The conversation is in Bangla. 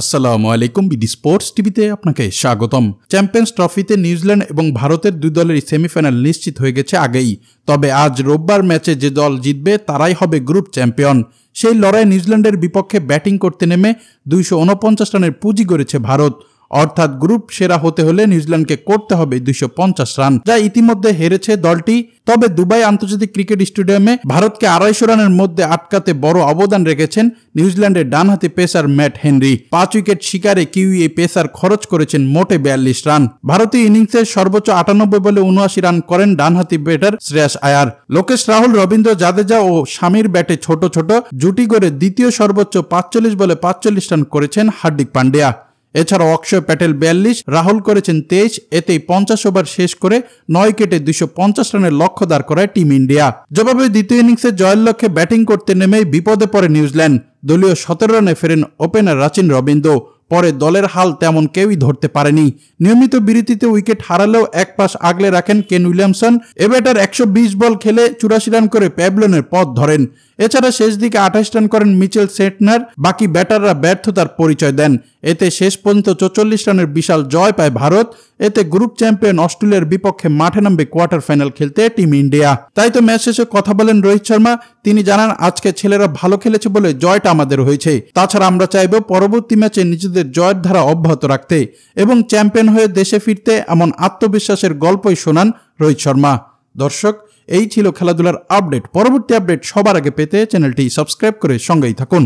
আসসালামু আলাইকুম বিডি স্পোর্টস টিভিতে আপনাকে স্বাগতম। চ্যাম্পিয়ন্স ট্রফিতে নিউজিল্যান্ড এবং ভারতের দুই দলের সেমিফাইনাল নিশ্চিত হয়ে গেছে আগেই। তবে আজ রোববার ম্যাচে যে দল জিতবে তারাই হবে গ্রুপ চ্যাম্পিয়ন। সেই লড়াই নিউজিল্যান্ডের বিপক্ষে ব্যাটিং করতে নেমে 249 রানের পুঁজি গড়েছে ভারত। অর্থাৎ গ্রুপ সেরা হতে হলে নিউজিল্যান্ডকে করতে হবে 250 রান, যা ইতিমধ্যে হেরেছে দলটি। তবে দুবাই আন্তর্জাতিক ক্রিকেট স্টেডিয়ামে ভারতকে 250 রানের মধ্যে আটকাতে বড় অবদান রেখেছেন নিউজিল্যান্ডের ডানহাতি পেসার ম্যাট হেনরি। 5 উইকেট শিকারে কিউই এই পেসার খরচ করেছেন মোটে 42 রান। ভারতীয় ইনিংসে সর্বোচ্চ 98 বলে 79 রান করেন ডানহাতি ব্যাটার শ্রেয়াস আয়ার। লোকেশ রাহুল, রবীন্দ্র জাদেজা ও শামির ব্যাটে ছোট ছোট জুটি করে দ্বিতীয় সর্বোচ্চ 45 বলে 45 রান করেছেন হার্দিক পান্ডিয়া। এছাড়াও অক্ষয় প্যাটেল 42, রাহুল করেছেন 23। এতেই 50 ওভার শেষ করে 9 উইকেটে 250 রানের লক্ষ্য দাঁড় করায় টিম ইন্ডিয়া। জবাবে দ্বিতীয় ইনিংসে জয়ের লক্ষ্যে ব্যাটিং করতে নেমেই বিপদে পড়ে নিউজিল্যান্ড। দলীয় 17 রানে ফেরেন ওপেনার রাচিন রবীন্দ্র। পরে দলের হাল তেমন কেউই ধরতে পারেনি। নিয়মিত বিরতিতে উইকেট হারালেও এক পাশ আগলে রাখেন কেন উইলিয়ামসন। এ ব্যাটার 120 বল খেলে 84 রান করে প্যাভিলিয়নের পথ ধরেন। এছাড়া শেষ দিকে 28 রান করেন মিচেল সেন্টনার। বাকি ব্যাটাররা ব্যর্থতার পরিচয় দেন। এতে শেষ পর্যন্ত 44 রানের বিশাল জয় পায় ভারত। এতে গ্রুপ চ্যাম্পিয়ন অস্ট্রেলিয়ার বিপক্ষে মাঠে নামবে কোয়ার্টার ফাইনাল খেলতে টিম ইন্ডিয়া। তাই তো ম্যাচ শেষে কথা বলেন রোহিত শর্মা। তিনি জানান, আজকে ছেলেরা ভালো খেলেছে বলে জয়টা আমাদের হয়েছে। তাছাড়া আমরা চাইব পরবর্তী ম্যাচে নিজেদের জয়ের ধারা অব্যাহত রাখতে এবং চ্যাম্পিয়ন হয়ে দেশে ফিরতে। এমন আত্মবিশ্বাসের গল্পই শোনান রোহিত শর্মা। দর্শক, এই ছিল খেলাধুলার আপডেট। পরবর্তী আপডেট সবার আগে পেতে চ্যানেলটি সাবস্ক্রাইব করে সঙ্গেই থাকুন।